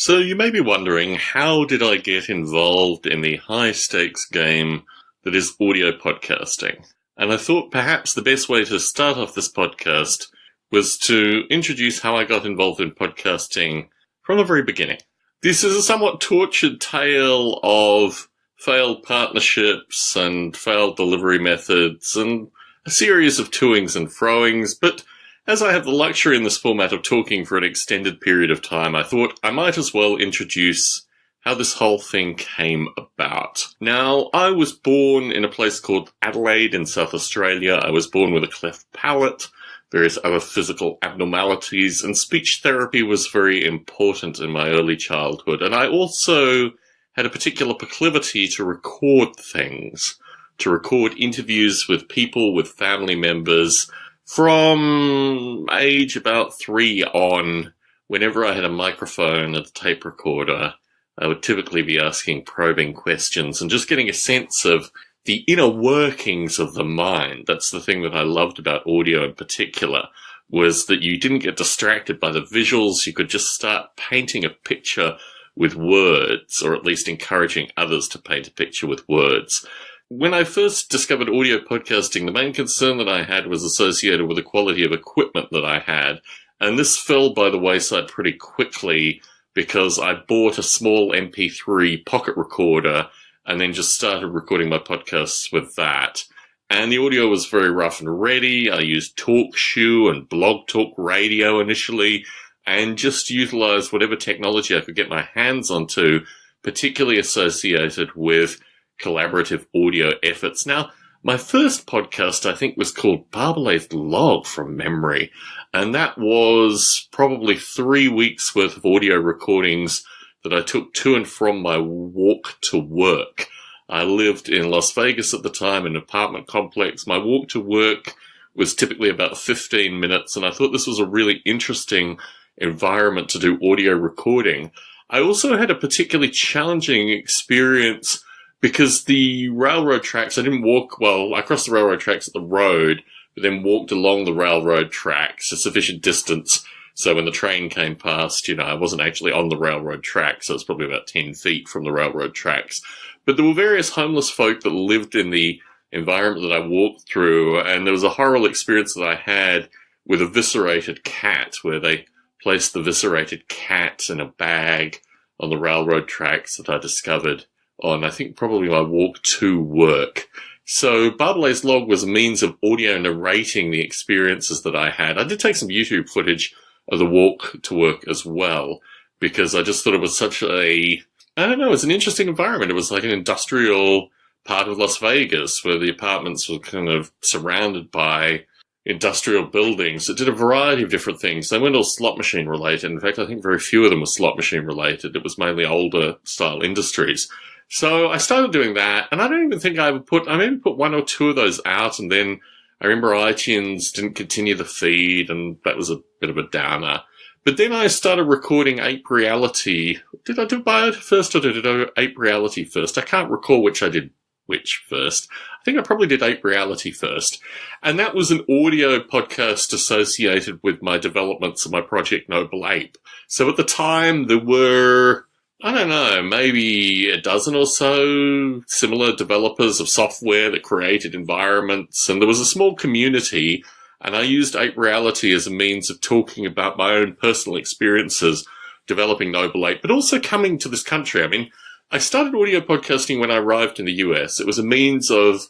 So you may be wondering, how did I get involved in the high-stakes game that is audio podcasting? And I thought perhaps the best way to start off this podcast was to introduce how I got involved in podcasting from the very beginning. This is a somewhat tortured tale of failed partnerships and failed delivery methods and a series of toings and froings, but as I have the luxury in this format of talking for an extended period of time, I thought I might as well introduce how this whole thing came about. Now, I was born in a place called Adelaide in South Australia. I was born with a cleft palate, various other physical abnormalities, and speech therapy was very important in my early childhood. And I also had a particular proclivity to record things, to record interviews with people, with family members. From age about 3 on, whenever I had a microphone and a tape recorder, I would typically be asking probing questions and just getting a sense of the inner workings of the mind. That's the thing that I loved about audio in particular, was that you didn't get distracted by the visuals. You could just start painting a picture with words, or at least encouraging others to paint a picture with words. When I first discovered audio podcasting, the main concern that I had was associated with the quality of equipment that I had. And this fell by the wayside pretty quickly because I bought a small MP3 pocket recorder and then just started recording my podcasts with that. And the audio was very rough and ready. I used TalkShoe and Blog Talk Radio initially and just utilized whatever technology I could get my hands onto, particularly associated with collaborative audio efforts. Now, my first podcast, I think, was called Barbalet Log from memory, and that was probably 3 weeks worth of audio recordings that I took to and from my walk to work. I lived in Las Vegas at the time in an apartment complex. My walk to work was typically about 15 minutes, and I thought this was a really interesting environment to do audio recording. I also had a particularly challenging experience because the railroad tracks, I crossed the railroad tracks at the road, but then walked along the railroad tracks a sufficient distance. So when the train came past, I wasn't actually on the railroad tracks. So it was probably about 10 feet from the railroad tracks. But there were various homeless folk that lived in the environment that I walked through. And there was a horrible experience that I had with a viscerated cat, where they placed the viscerated cat in a bag on the railroad tracks that I discovered on, I think, probably my walk to work. So Barbalet's Log was a means of audio narrating the experiences that I had. I did take some YouTube footage of the walk to work as well, because I just thought it was such it was an interesting environment. It was like an industrial part of Las Vegas where the apartments were kind of surrounded by industrial buildings that did a variety of different things. They weren't all slot machine related. In fact, I think very few of them were slot machine related. It was mainly older style industries. So I started doing that, and I don't even think I maybe put 1 or 2 of those out, and then I remember iTunes didn't continue the feed, and that was a bit of a downer. But then I started recording Ape Reality. Did I do Bio first, or did I do Ape Reality first? I can't recall which I did which first. I think I probably did Ape Reality first. And that was an audio podcast associated with my developments of my project Noble Ape. So at the time, there were, maybe a dozen or so similar developers of software that created environments, and there was a small community, and I used Ape Reality as a means of talking about my own personal experiences developing Noble Ape, but also coming to this country. I mean, I started audio podcasting when I arrived in the US. It was a means of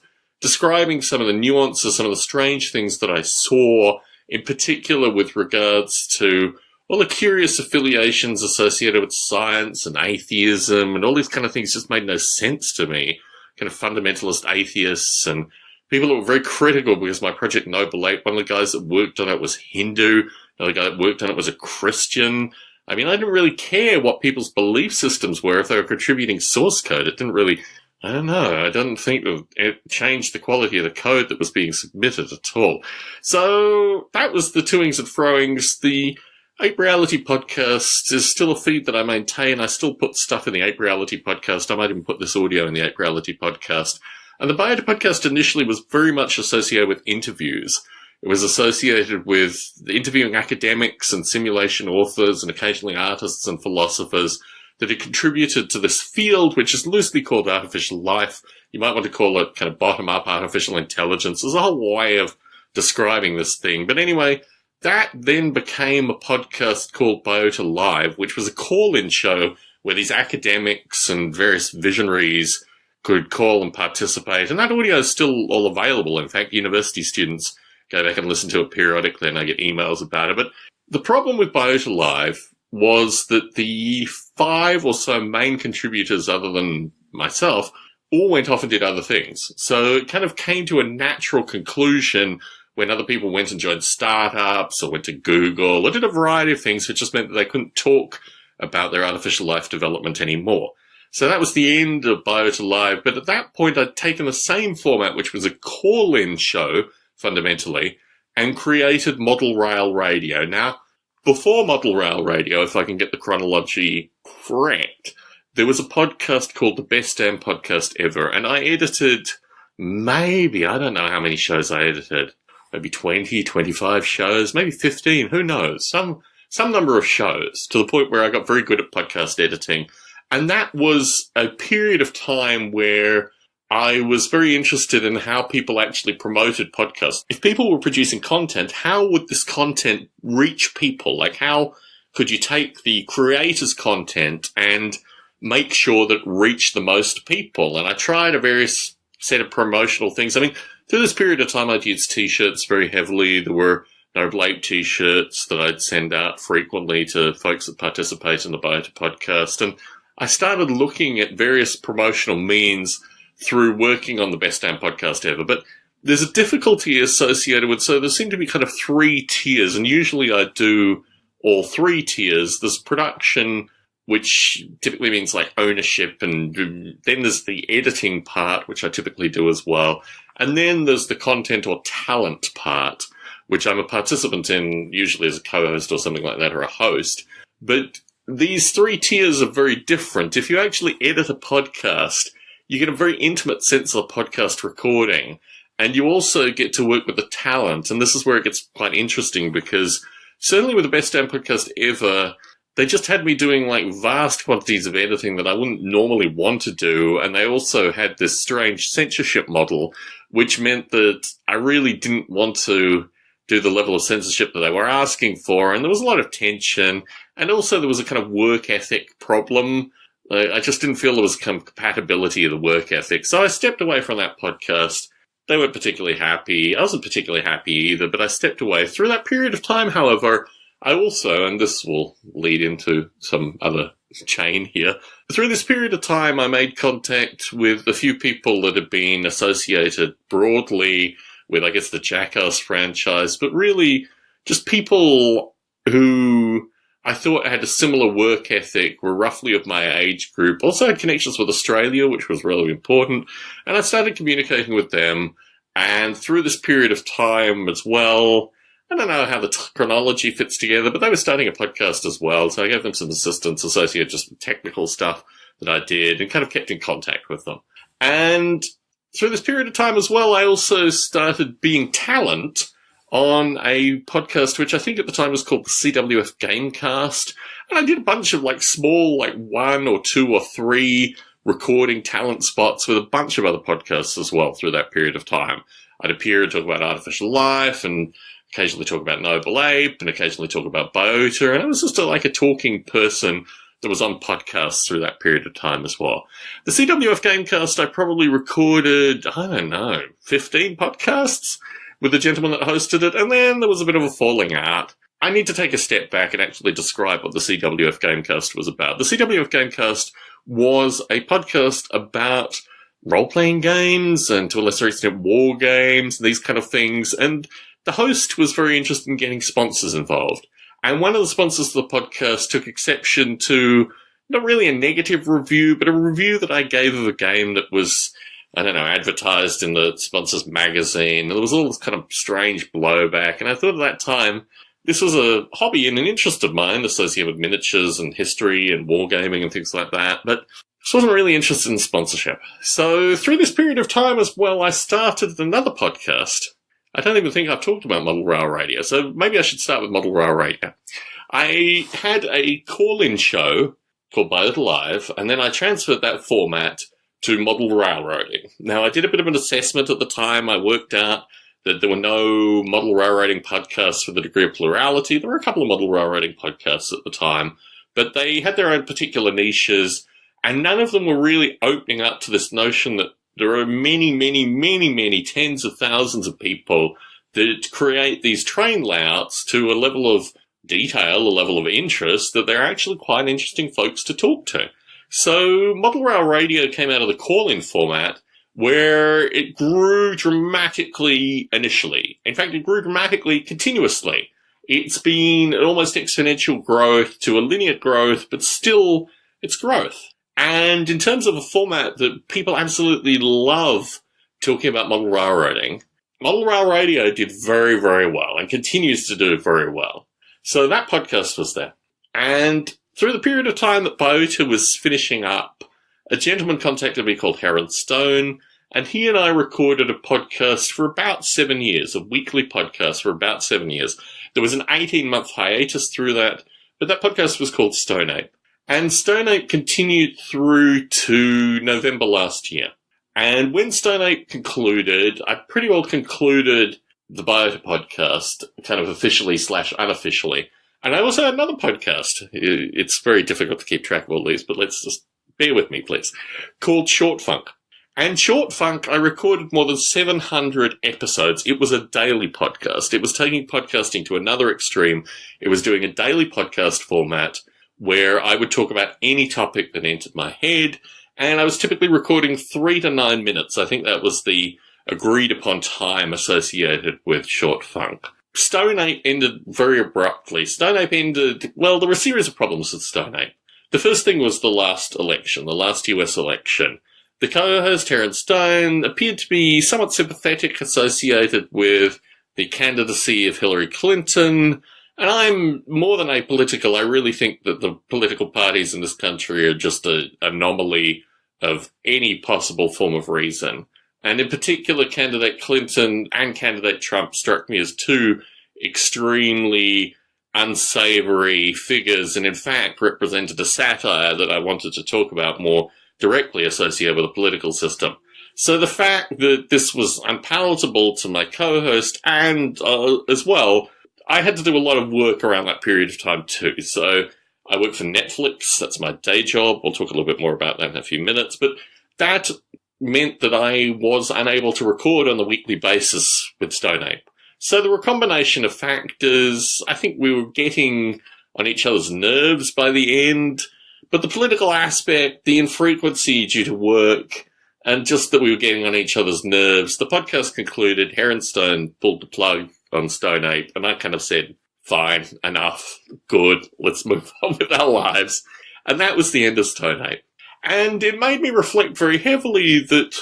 describing some of the nuances, some of the strange things that I saw, in particular with regards to the curious affiliations associated with science and atheism and all these kind of things just made no sense to me. Kind of fundamentalist atheists and people that were very critical because my project Noble Ape, one of the guys that worked on it was Hindu, another guy that worked on it was a Christian. I mean, I didn't really care what people's belief systems were if they were contributing source code. It didn't really, I don't think it changed the quality of the code that was being submitted at all. So that was the toings and froings. The Ape Reality podcast is still a feed that I maintain. I still put stuff in the Ape Reality podcast. I might even put this audio in the Ape Reality podcast. And the Biota podcast initially was very much associated with interviews. It was associated with interviewing academics and simulation authors and occasionally artists and philosophers that had contributed to this field, which is loosely called artificial life. You might want to call it kind of bottom-up artificial intelligence. There's a whole way of describing this thing. But anyway, that then became a podcast called Biota Live, which was a call-in show where these academics and various visionaries could call and participate. And that audio is still all available. In fact, university students go back and listen to it periodically, and I get emails about it. But the problem with Biota Live was that the 5 or so main contributors, other than myself, all went off and did other things. So it kind of came to a natural conclusion when other people went and joined startups or went to Google or did a variety of things. It just meant that they couldn't talk about their artificial life development anymore. So that was the end of Biota Live. But at that point, I'd taken the same format, which was a call-in show, fundamentally, and created Model Rail Radio. Now, before Model Rail Radio, if I can get the chronology correct, there was a podcast called The Best Damn Podcast Ever, and I edited maybe, I don't know how many shows I edited, maybe 20, 25 shows, maybe 15, who knows, some number of shows, to the point where I got very good at podcast editing. And that was a period of time where I was very interested in how people actually promoted podcasts. If people were producing content, how would this content reach people? Like, how could you take the creator's content and make sure that it reached the most people? And I tried a various set of promotional things. I mean, through this period of time, I'd used T-shirts very heavily. There were Noble Ape T-shirts that I'd send out frequently to folks that participate in the Biota podcast. And I started looking at various promotional means through working on the Best Damn Podcast Ever. But there's a difficulty associated with, so there seem to be kind of 3 tiers, and usually I do all 3 tiers. There's production, which typically means like ownership, and then there's the editing part, which I typically do as well. And then there's the content or talent part, which I'm a participant in, usually as a co-host or something like that, or a host. But these 3 tiers are very different. If you actually edit a podcast, you get a very intimate sense of the podcast recording, and you also get to work with the talent. And this is where it gets quite interesting, because certainly with the Best Damn Podcast Ever, they just had me doing like vast quantities of editing that I wouldn't normally want to do. And they also had this strange censorship model, which meant that I really didn't want to do the level of censorship that they were asking for. And there was a lot of tension. And also there was a kind of work ethic problem. I just didn't feel there was compatibility of the work ethic. So I stepped away from that podcast. They weren't particularly happy. I wasn't particularly happy either, but I stepped away. Through that period of time, however, I also, and this will lead into some other chain here, through this period of time, I made contact with a few people that had been associated broadly with, I guess, the Jackass franchise, but really just people who I thought had a similar work ethic, were roughly of my age group. Also had connections with Australia, which was really important. And I started communicating with them. And through this period of time as well, I don't know how the chronology fits together, but they were starting a podcast as well. So I gave them some assistance associated just with technical stuff that I did and kind of kept in contact with them. And through this period of time as well, I also started being talent on a podcast, which I think at the time was called the CWF Gamecast. And I did a bunch of like small, like 1 or 2 or 3 recording talent spots with a bunch of other podcasts as well through that period of time. I'd appear and talk about artificial life and occasionally talk about Noble Ape and occasionally talk about Biota. And I was just like a talking person that was on podcasts through that period of time as well. The CWF Gamecast, I probably recorded, I don't know, 15 podcasts with the gentleman that hosted it, and then there was a bit of a falling out. I need to take a step back and actually describe what the CWF Gamecast was about. The CWF Gamecast was a podcast about role-playing games and, to a lesser extent, war games, these kind of things, and the host was very interested in getting sponsors involved. And one of the sponsors of the podcast took exception to not really a negative review, but a review that I gave of a game that was, I don't know, advertised in the sponsor's magazine. And there was all this kind of strange blowback. And I thought at that time, this was a hobby and an interest of mine associated with miniatures and history and wargaming and things like that. But I wasn't really interested in sponsorship. So through this period of time as well, I started another podcast. I don't even think I've talked about Model Rail Radio, so maybe I should start with Model Rail Radio. I had a call-in show called Barbalet Live, and then I transferred that format to model railroading. Now, I did a bit of an assessment at the time. I worked out that there were no model railroading podcasts with a degree of plurality. There were a couple of model railroading podcasts at the time, but they had their own particular niches, and none of them were really opening up to this notion that there are many tens of thousands of people that create these train layouts to a level of detail, a level of interest, that they're actually quite interesting folks to talk to. So Model Rail Radio came out of the call-in format, where it grew dramatically initially. In fact, it grew dramatically continuously. It's been an almost exponential growth to a linear growth, but still, it's growth. And in terms of a format that people absolutely love talking about model railroading, Model Rail Radio did very, very well and continues to do very well. So that podcast was there. And through the period of time that Biota was finishing up, a gentleman contacted me called Heron Stone, and he and I recorded a podcast for about 7 years, a weekly podcast for about 7 years. There was an 18-month hiatus through that, but that podcast was called Stone Ape. And Stone Ape continued through to November last year. And when Stone Ape concluded, I pretty well concluded the Biota podcast, kind of officially / unofficially. And I also had another podcast. It's very difficult to keep track of all these, but let's just bear with me, please, called Short Funk. And Short Funk, I recorded more than 700 episodes. It was a daily podcast. It was taking podcasting to another extreme. It was doing a daily podcast format where I would talk about any topic that entered my head, and I was typically recording 3 to 9 minutes. I think that was the agreed upon time associated with Short Funk. Stone Ape ended very abruptly. Stone Ape ended, well, there were a series of problems with Stone Ape. The first thing was the last election, the last US election. The co-host, Heron Stone, appeared to be somewhat sympathetic, associated with the candidacy of Hillary Clinton. And I'm more than apolitical. I really think that the political parties in this country are just an anomaly of any possible form of reason. And in particular, candidate Clinton and candidate Trump struck me as two extremely unsavory figures, and in fact represented a satire that I wanted to talk about more directly associated with the political system. So the fact that this was unpalatable to my co-host and as well, I had to do a lot of work around that period of time too. So I work for Netflix. That's my day job. We'll talk a little bit more about that in a few minutes. But that meant that I was unable to record on a weekly basis with Stone Ape. So there were a combination of factors. I think we were getting on each other's nerves by the end. But the political aspect, the infrequency due to work, and just that we were getting on each other's nerves, the podcast concluded. Heron Stone pulled the plug on Stone Ape, and I kind of said, fine, enough, good, let's move on with our lives. And that was the end of Stone Ape. And it made me reflect very heavily that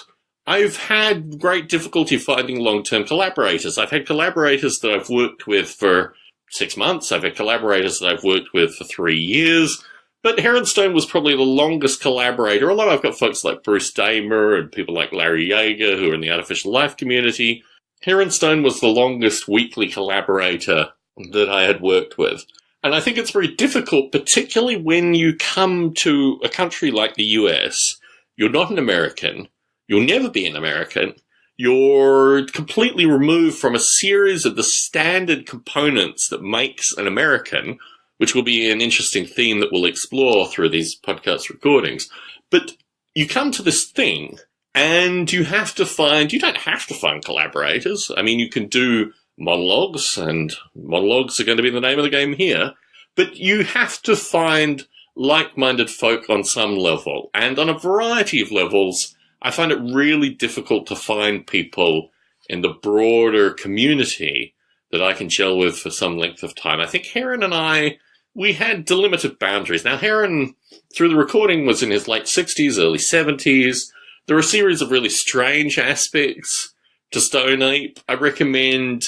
I've had great difficulty finding long-term collaborators. I've had collaborators that I've worked with for 6 months. I've had collaborators that I've worked with for 3 years. But Heron Stone was probably the longest collaborator, although I've got folks like Bruce Damer and people like Larry Yeager who are in the artificial life community. Heron Stone was the longest weekly collaborator that I had worked with. And I think it's very difficult, particularly when you come to a country like the US. You're not an American. You'll never be an American. You're completely removed from a series of the standard components that makes an American, which will be an interesting theme that we'll explore through these podcast recordings. But you come to this thing, and you don't have to find collaborators. I mean, you can do monologues, and monologues are going to be the name of the game here, but you have to find like-minded folk on some level. And on a variety of levels, I find it really difficult to find people in the broader community that I can gel with for some length of time. I think Heron and I, we had delimited boundaries. Now, Heron, through the recording, was in his late 60s, early 70s. There are a series of really strange aspects to Stone Ape. I recommend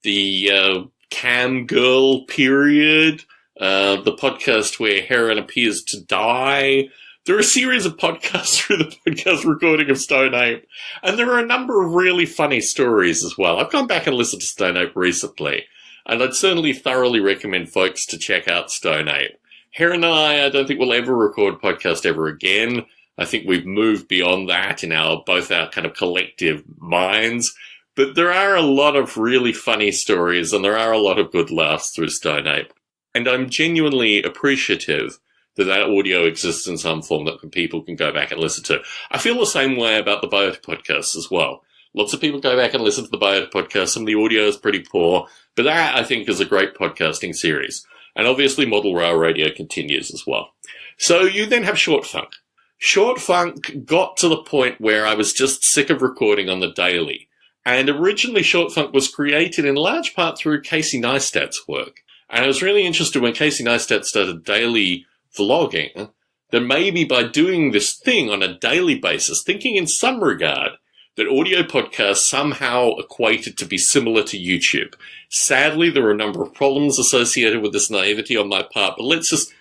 the Cam Girl period, the podcast where Heron appears to die. there are a series of podcasts through the podcast recording of Stone Ape, and there are a number of really funny stories as well. I've gone back and listened to Stone Ape recently, and I'd certainly thoroughly recommend folks to check out Stone Ape. Heron and I don't think we'll ever record a podcast ever again. I think we've moved beyond that in both our kind of collective minds. But there are a lot of really funny stories, and there are a lot of good laughs through Stone Ape. And I'm genuinely appreciative that audio exists in some form that people can go back and listen to. I feel the same way about the Biota podcast as well. Lots of people go back and listen to the Biota podcast. Some of the audio is pretty poor, but that, I think, is a great podcasting series. And obviously, Model Rail Radio continues as well. So you then have Short Funk. Short Funk got to the point where I was just sick of recording on the daily. And originally, Short Funk was created in large part through Casey Neistat's work. And I was really interested when Casey Neistat started daily vlogging, that maybe by doing this thing on a daily basis, thinking in some regard that audio podcasts somehow equated to be similar to YouTube. Sadly, there were a number of problems associated with this naivety on my part, but let's just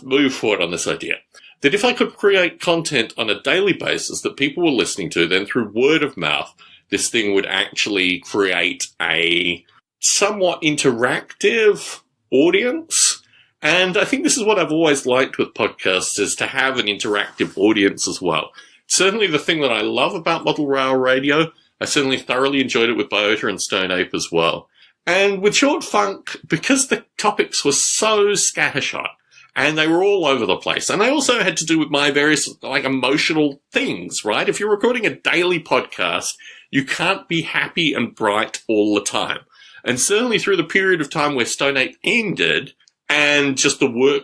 move forward on this idea. That if I could create content on a daily basis that people were listening to, then through word of mouth, this thing would actually create a somewhat interactive audience. And I think this is what I've always liked with podcasts, is to have an interactive audience as well. Certainly the thing that I love about Model Rail Radio, I certainly thoroughly enjoyed it with Biota and Stone Ape as well. And with Short Funk, because the topics were so scattershot, and they were all over the place. And they also had to do with my various, emotional things, right? If you're recording a daily podcast, you can't be happy and bright all the time. And certainly through the period of time where Stone Ape ended, and just the work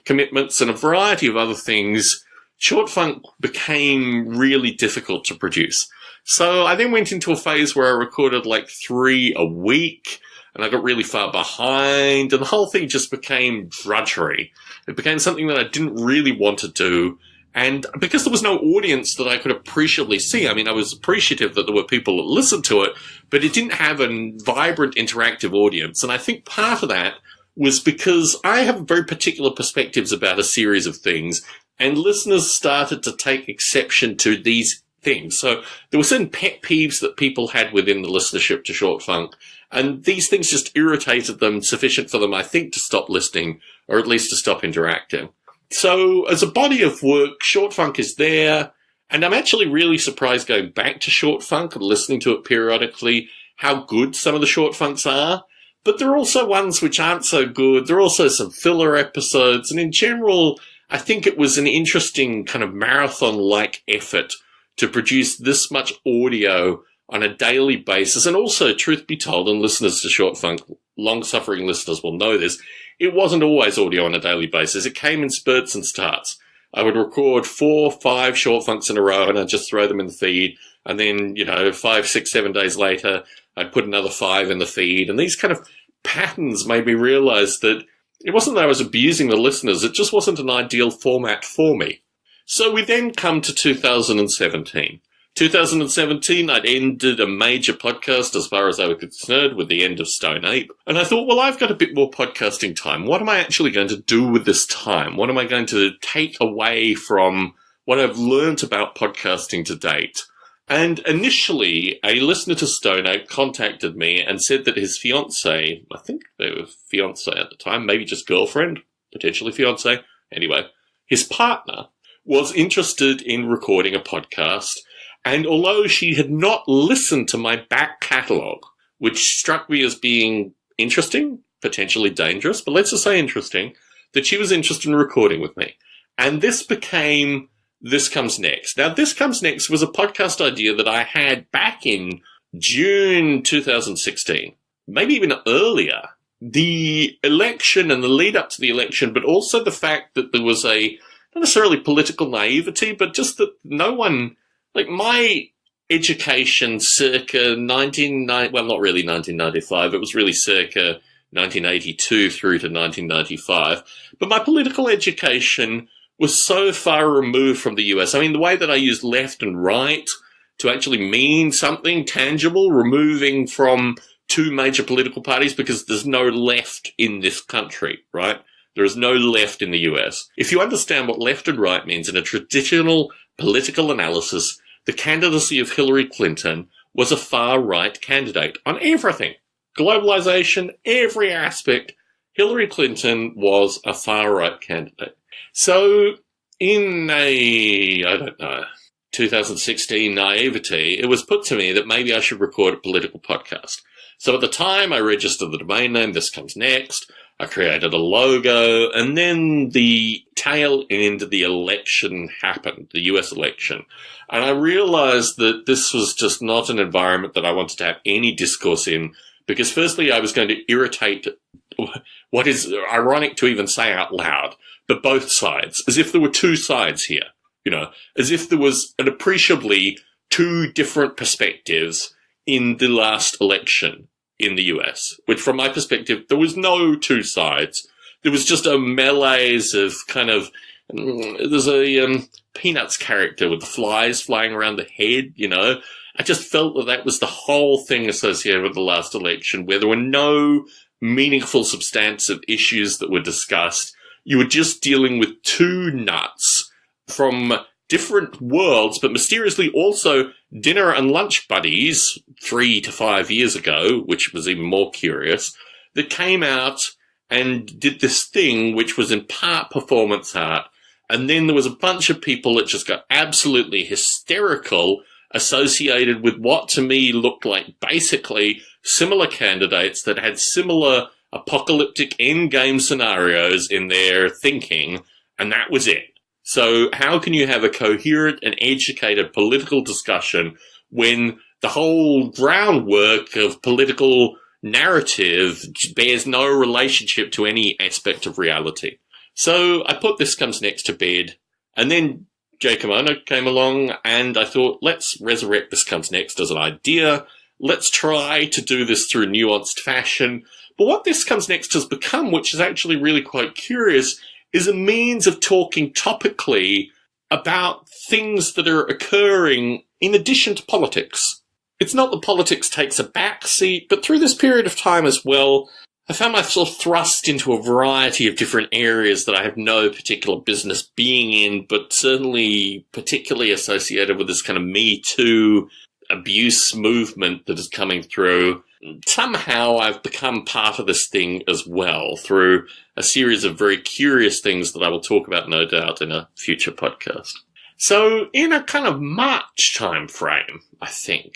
commitments and a variety of other things, Short Funk became really difficult to produce. So I then went into a phase where I recorded 3 a week, and I got really far behind, and the whole thing just became drudgery. It became something that I didn't really want to do. And because there was no audience that I could appreciably see, I was appreciative that there were people that listened to it, but it didn't have a vibrant, interactive audience. And I think part of that was because I have very particular perspectives about a series of things, and listeners started to take exception to these things. So there were certain pet peeves that people had within the listenership to Short Funk, and these things just irritated them sufficient for them, I think, to stop listening, or at least to stop interacting. So as a body of work, Short Funk is there, and I'm actually really surprised going back to Short Funk and listening to it periodically, how good some of the Short Funks are. But there are also ones which aren't so good. There are also some filler episodes. And in general, I think it was an interesting kind of marathon-like effort to produce this much audio on a daily basis. And also, truth be told, and listeners to Short Funk, long-suffering listeners will know this, it wasn't always audio on a daily basis. It came in spurts and starts. I would record 4, 5 Short Funks in a row, and I'd just throw them in the feed. And then, 5, 6, 7 days later, I'd put another 5 in the feed. And these kind of patterns made me realize that it wasn't that I was abusing the listeners. It just wasn't an ideal format for me. So we then come to 2017. 2017, I'd ended a major podcast as far as I was concerned with the end of Stone Ape. And I thought, well, I've got a bit more podcasting time. What am I actually going to do with this time? What am I going to take away from what I've learned about podcasting to date? And initially, a listener to Stone Ape contacted me and said that his fiancée, I think they were fiancée at the time, maybe just girlfriend, potentially fiancée. Anyway, his partner was interested in recording a podcast. And although she had not listened to my back catalogue, which struck me as being interesting, potentially dangerous, but let's just say interesting, that she was interested in recording with me. And this became This Comes Next. Now, This Comes Next was a podcast idea that I had back in June 2016, maybe even earlier. The election and the lead up to the election, but also the fact that there was a, not necessarily political naivety, but just that no one, my education circa not really 1995, it was really circa 1982 through to 1995, but my political education was so far removed from the US. The way that I used left and right to actually mean something tangible, removing from 2 major political parties, because there's no left in this country, right? There is no left in the US. If you understand what left and right means in a traditional political analysis, the candidacy of Hillary Clinton was a far-right candidate on everything. Globalization, every aspect. Hillary Clinton was a far-right candidate. So in 2016 naivety, it was put to me that maybe I should record a political podcast. So at the time, I registered the domain name, This Comes Next. I created a logo, and then the tail end of the election happened, the US election. And I realized that this was just not an environment that I wanted to have any discourse in, because firstly, I was going to irritate what is ironic to even say out loud, but both sides, as if there were two sides here, as if there was an appreciably two different perspectives in the last election in the US, which from my perspective, there was no two sides. There was just a melees of there's a Peanuts character with the flies flying around the head, I just felt that was the whole thing associated with the last election, where there were no meaningful, substantive issues that were discussed. You were just dealing with two nuts from different worlds, but mysteriously also dinner and lunch buddies 3 to 5 years ago, which was even more curious, that came out and did this thing which was in part performance art. And then there was a bunch of people that just got absolutely hysterical associated with what to me looked like basically similar candidates that had similar apocalyptic endgame scenarios in their thinking, and that was it. So how can you have a coherent and educated political discussion when the whole groundwork of political narrative bears no relationship to any aspect of reality? So I put This Comes Next to bed, and then Jay Kimono came along, and I thought, let's resurrect This Comes Next as an idea. Let's try to do this through nuanced fashion. But what This Comes Next has become, which is actually really quite curious, is a means of talking topically about things that are occurring in addition to politics. It's not that politics takes a backseat, but through this period of time as well, I found myself thrust into a variety of different areas that I have no particular business being in, but certainly particularly associated with this kind of Me Too abuse movement that is coming through. Somehow I've become part of this thing as well through a series of very curious things that I will talk about, no doubt, in a future podcast. So in a kind of March time frame, I think,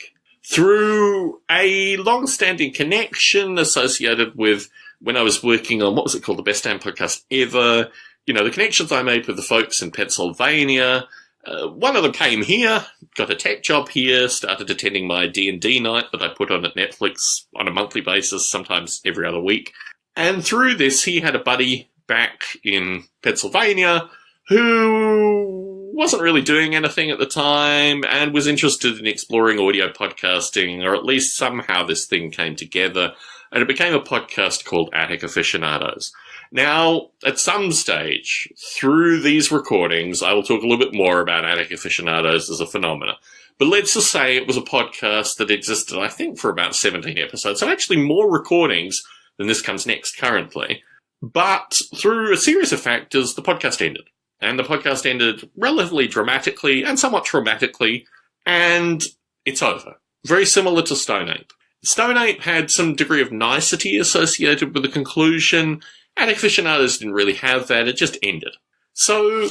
through a long-standing connection associated with when I was working on, what was it called, the Best Damn Podcast Ever, the connections I made with the folks in Pennsylvania. One of them came here, got a tech job here, started attending my D&D night that I put on at Netflix on a monthly basis, sometimes every other week. And through this, he had a buddy back in Pennsylvania who wasn't really doing anything at the time and was interested in exploring audio podcasting, or at least somehow this thing came together, and it became a podcast called Attic Aficionados. Now, at some stage, through these recordings, I will talk a little bit more about Attic Aficionados as a phenomena. But let's just say it was a podcast that existed, I think, for about 17 episodes. So actually more recordings than This Comes Next currently. But through a series of factors, the podcast ended. And the podcast ended relatively dramatically and somewhat traumatically, and it's over. Very similar to Stone Ape. Stone Ape had some degree of nicety associated with the conclusion. Attic Aficionados didn't really have that. It just ended. So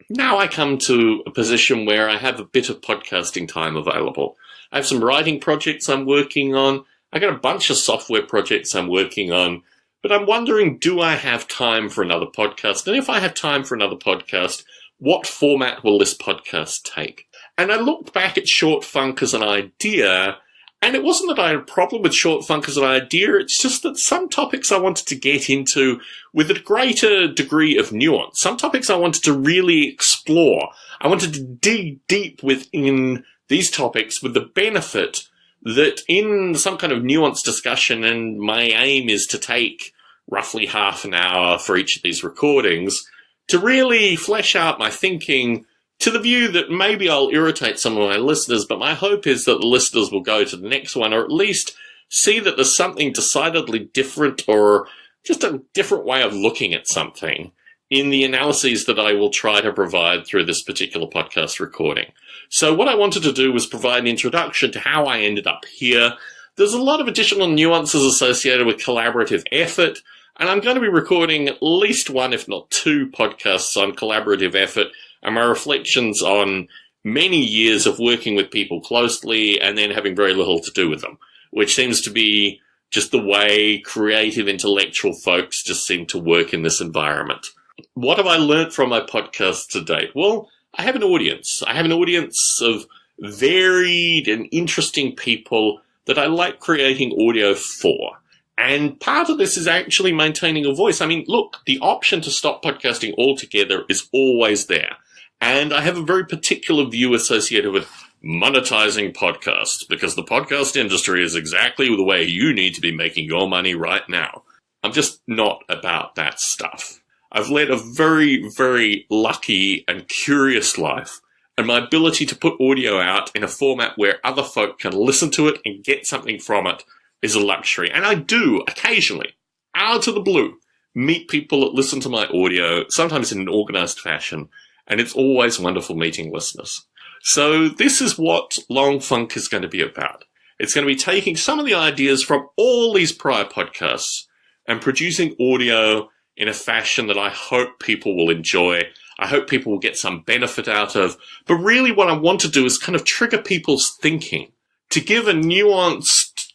now I come to a position where I have a bit of podcasting time available. I have some writing projects I'm working on. I got a bunch of software projects I'm working on. But I'm wondering, do I have time for another podcast? And if I have time for another podcast, what format will this podcast take? And I looked back at Short Funk as an idea, and it wasn't that I had a problem with Short Funk as an idea, it's just that some topics I wanted to get into with a greater degree of nuance. Some topics I wanted to really explore. I wanted to dig deep within these topics with the benefit that in some kind of nuanced discussion, and my aim is to take roughly half an hour for each of these recordings, to really flesh out my thinking to the view that maybe I'll irritate some of my listeners, but my hope is that the listeners will go to the next one, or at least see that there's something decidedly different or just a different way of looking at something in the analyses that I will try to provide through this particular podcast recording. So what I wanted to do was provide an introduction to how I ended up here. There's a lot of additional nuances associated with collaborative effort, and I'm going to be recording at least one, if not two, podcasts on collaborative effort and my reflections on many years of working with people closely and then having very little to do with them, which seems to be just the way creative, intellectual folks just seem to work in this environment. What have I learned from my podcast to date? Well, I have an audience. I have an audience of varied and interesting people that I like creating audio for. And part of this is actually maintaining a voice. I mean, look, the option to stop podcasting altogether is always there. And I have a very particular view associated with monetizing podcasts, because the podcast industry is exactly the way you need to be making your money right now. I'm just not about that stuff. I've led a very, very lucky and curious life, and my ability to put audio out in a format where other folk can listen to it and get something from it is a luxury. And I do occasionally, out of the blue, meet people that listen to my audio, sometimes in an organized fashion, and it's always wonderful meeting listeners. So this is what Long Funk is going to be about. It's going to be taking some of the ideas from all these prior podcasts and producing audio in a fashion that I hope people will enjoy. I hope people will get some benefit out of. But really what I want to do is kind of trigger people's thinking to give a nuanced,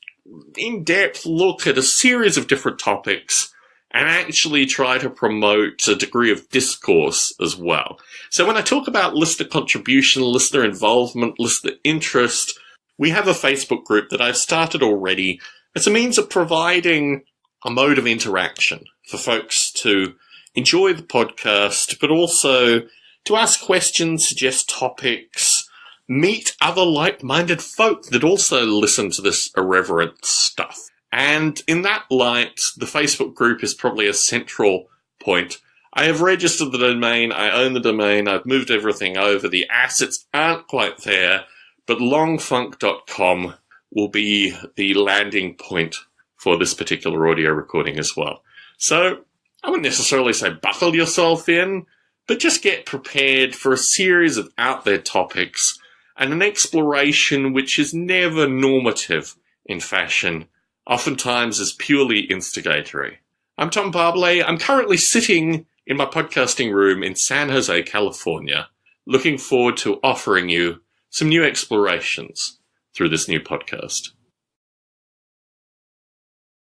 in-depth look at a series of different topics and actually try to promote a degree of discourse as well. So when I talk about listener contribution, listener involvement, listener interest, we have a Facebook group that I've started already. It's a means of providing a mode of interaction for folks to enjoy the podcast, but also to ask questions, suggest topics, meet other like-minded folk that also listen to this irreverent stuff. And in that light, the Facebook group is probably a central point. I have registered the domain, I own the domain, I've moved everything over, the assets aren't quite there, but longfunk.com will be the landing point for this particular audio recording as well. So I wouldn't necessarily say buckle yourself in, but just get prepared for a series of out there topics and an exploration which is never normative in fashion, oftentimes is purely instigatory. I'm Tom Barbalet. I'm currently sitting in my podcasting room in San Jose, California, looking forward to offering you some new explorations through this new podcast.